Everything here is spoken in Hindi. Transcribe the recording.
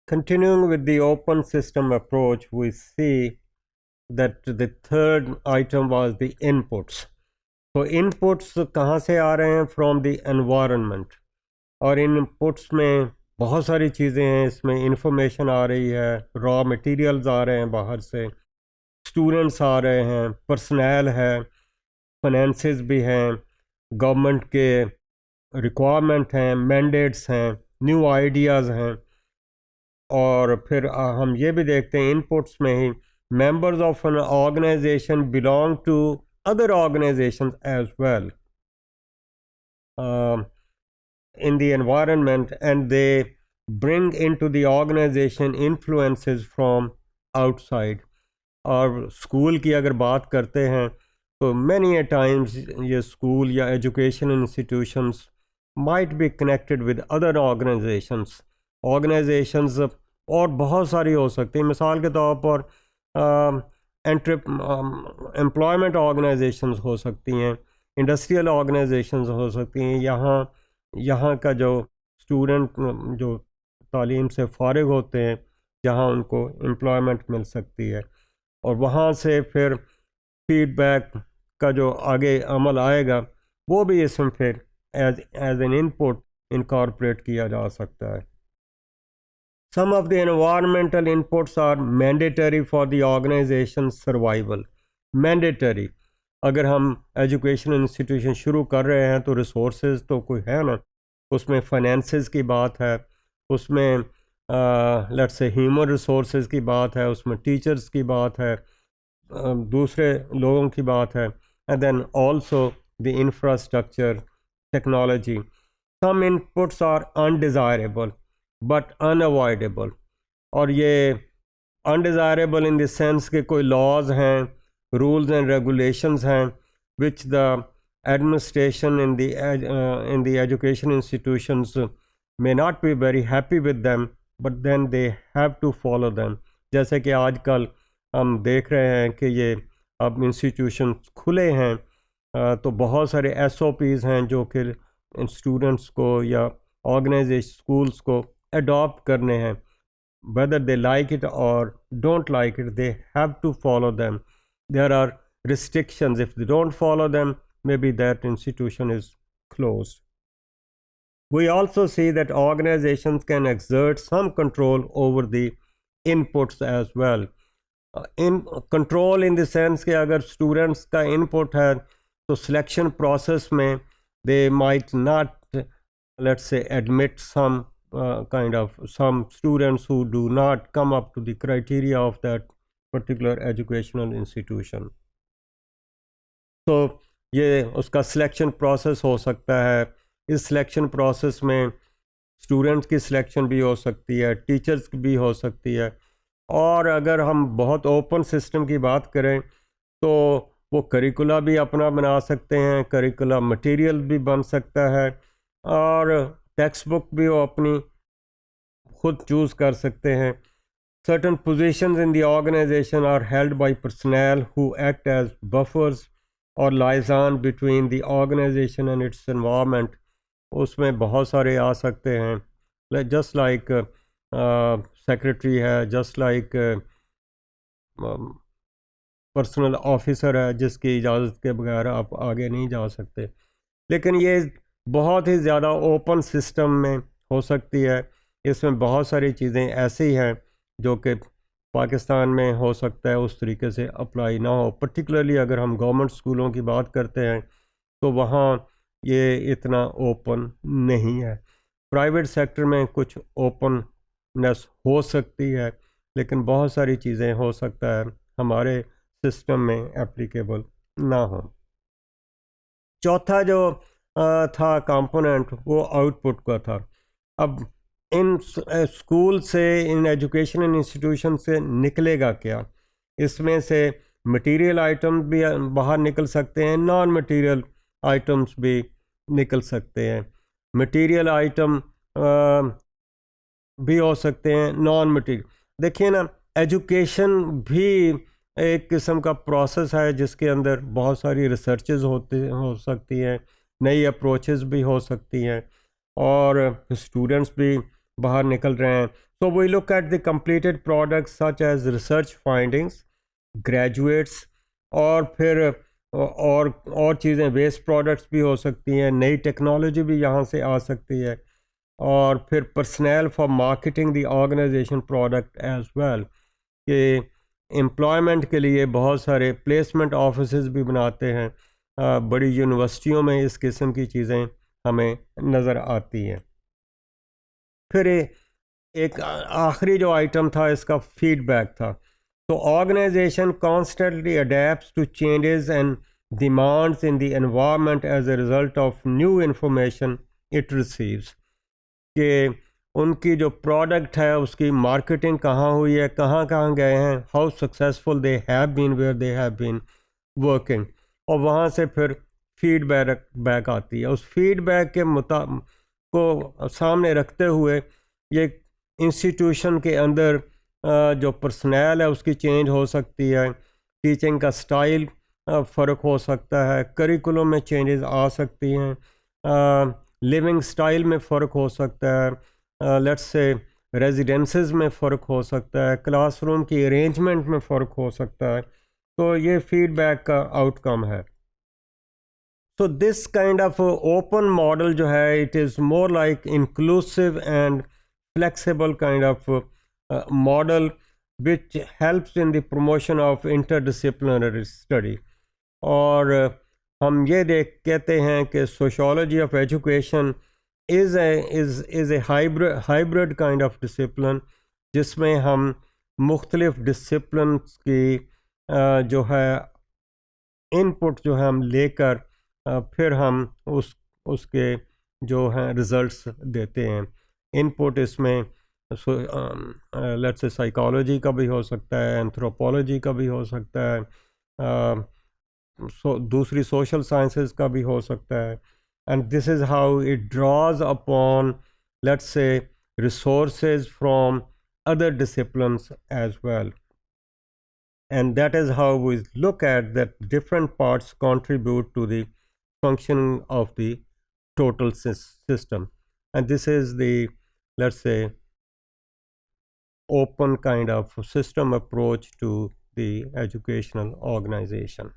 Continuing with the open system approach, we see that the third item was the inputs. तो inputs कहाँ से आ रहे हैं? From the environment. और इन inputs में बहुत सारी चीज़ें हैं, इसमें information आ रही है, raw materials आ रहे हैं बाहर से, students आ रहे हैं, personnel है, finances भी हैं, government के requirement हैं, mandates हैं, new ideas हैं, और फिर हम ये भी देखते हैं इनपुट्स में ही members of an organization belong to other organizations as well in the environment, and they bring into the organization influences from outside. और स्कूल की अगर बात करते हैं तो many a times ये स्कूल या education institutions might be connected with other organizations और बहुत सारी हो सकती हैं. मिसाल के तौर पर एम्प्लॉयमेंट ऑर्गेनाइजेशंस हो सकती हैं, इंडस्ट्रियल ऑर्गेनाइजेशंस हो सकती हैं. यहाँ का जो स्टूडेंट जो तालीम से फ़ारिग होते हैं, जहाँ उनको एम्प्लॉयमेंट मिल सकती है, और वहाँ से फिर फीडबैक का जो आगे अमल आएगा वो भी इसमें फिर एज एन इनपुट इनकॉर्पोरेट किया जा सकता है. Some of the environmental inputs are mandatory for the organization's survival. Mandatory. अगर हम एजुकेशन इंस्टीट्यूशन शुरू कर रहे हैं तो रिसोर्सेज तो कोई है ना, उसमें फाइनेंसेस की बात है, उसमें लेट्स से ह्यूमन रिसोर्सेज की बात है, उसमें टीचर्स की बात है, दूसरे लोगों की बात है, and then also the infrastructure technology. Some inputs are undesirable but unavoidable. और ये अनडिज़ायरेबल इन द सेंस के कोई लॉज हैं, रूल्स एंड रेगुलेशंस हैं which the administration in the education institutions may not be very happy with them, but then they have to follow them. जैसे कि आजकल हम देख रहे हैं कि ये अब इंस्टीट्यूशन खुले हैं, तो बहुत सारे SOPs हैं जो कि स्टूडेंट्स को या ऑर्गेनाइजेशन स्कूल्स को adopt करने हैं. whether they like it or don't like it, they have to follow them. There are restrictions. If they don't follow them, maybe that institution is closed. We also see that organizations can exert some control over the inputs as well. In control in the sense कि अगर students का input है तो selection process में they might not, let's say, admit some some students who do not come up to the criteria of that particular educational institution. तो ये उसका सिलेक्शन प्रोसेस हो सकता है. इस सिलेक्शन प्रोसेस में स्टूडेंट्स की सिलेक्शन भी हो सकती है, टीचर्स की भी हो सकती है, और अगर हम बहुत ओपन सिस्टम की बात करें तो वो करिकुला भी अपना बना सकते हैं, करिकुला मटेरियल भी बन सकता है, और टेक्स्ट बुक भी वो अपनी खुद चूज़ कर सकते हैं. Certain positions in the organization are held by personnel who act as buffers or liaison between the organization and its environment. उसमें बहुत सारे आ सकते हैं, just like secretary है, just like पर्सनल ऑफिसर है जिसकी इजाज़त के बगैर आप आगे नहीं जा सकते. लेकिन ये बहुत ही ज़्यादा ओपन सिस्टम में हो सकती है. इसमें बहुत सारी चीज़ें ऐसी हैं जो कि पाकिस्तान में हो सकता है उस तरीके से अप्लाई ना हो. पर्टिकुलरली अगर हम गवर्नमेंट स्कूलों की बात करते हैं तो वहाँ ये इतना ओपन नहीं है. प्राइवेट सेक्टर में कुछ ओपननेस हो सकती है, लेकिन बहुत सारी चीज़ें हो सकता है हमारे सिस्टम में एप्लीकेबल ना हो. चौथा जो था कंपोनेंट वो आउटपुट का था. अब इन स्कूल से, इन एजुकेशन इंस्टीट्यूशन से निकलेगा क्या? इसमें से मटेरियल आइटम्स भी बाहर निकल सकते हैं, नॉन मटेरियल आइटम्स भी निकल सकते हैं. मटेरियल आइटम भी हो सकते हैं, नॉन मटेरियल. देखिए ना, एजुकेशन भी एक किस्म का प्रोसेस है जिसके अंदर बहुत सारी रिसर्चेज हो सकती हैं, नई अप्रोचेस भी हो सकती हैं, और स्टूडेंट्स भी बाहर निकल रहे हैं. So we look at the completed products such as research findings, graduates, और फिर और चीज़ें वेस्ट प्रोडक्ट्स भी हो सकती हैं, नई टेक्नोलॉजी भी यहाँ से आ सकती है, और फिर personal for marketing the organisation product as well, कि एम्प्लॉयमेंट के लिए बहुत सारे प्लेसमेंट ऑफिसेज भी बनाते हैं. बड़ी यूनिवर्सिटियों में इस किस्म की चीज़ें हमें नज़र आती हैं. फिर एक आखिरी जो आइटम था इसका फीडबैक था. तो organisation constantly adapts to changes and demands in the environment as a result of new information it receives, कि उनकी जो प्रोडक्ट है उसकी मार्केटिंग कहाँ हुई है, कहाँ कहाँ गए हैं, how successful they have been, where they have been working, और वहाँ से फिर फीडबैक आती है. उस फीडबैक के को सामने रखते हुए ये इंस्टीट्यूशन के अंदर जो पर्सनल है उसकी चेंज हो सकती है, टीचिंग का स्टाइल फ़र्क हो सकता है, करिकुलम में चेंजेस आ सकती हैं, लिविंग स्टाइल में फ़र्क हो सकता है, लेट्स से रेजिडेंसेस में फ़र्क हो सकता है, क्लासरूम की अरेंजमेंट में फ़र्क हो सकता है. तो ये फीडबैक का आउटकम है. So this kind of open model जो है, it is more like inclusive and flexible kind of model which helps in the promotion of interdisciplinary study. और हम ये कहते हैं कि sociology of education is a hybrid kind of discipline, जिसमें हम मुख्तलिफ disciplines की जो है इनपुट जो है हम लेकर फिर हम उसके जो हैं रिज़ल्ट्स देते हैं. इनपुट इसमें लेट्स से साइकोलॉजी का भी हो सकता है, एंथ्रोपोलॉजी का भी हो सकता है, दूसरी सोशल साइंसेस का भी हो सकता है. And this is how it draws upon let's say resources from other disciplines as well. And that is how we look at that different parts contribute to the functioning of the total system. And this is the, let's say, open kind of system approach to the educational organization.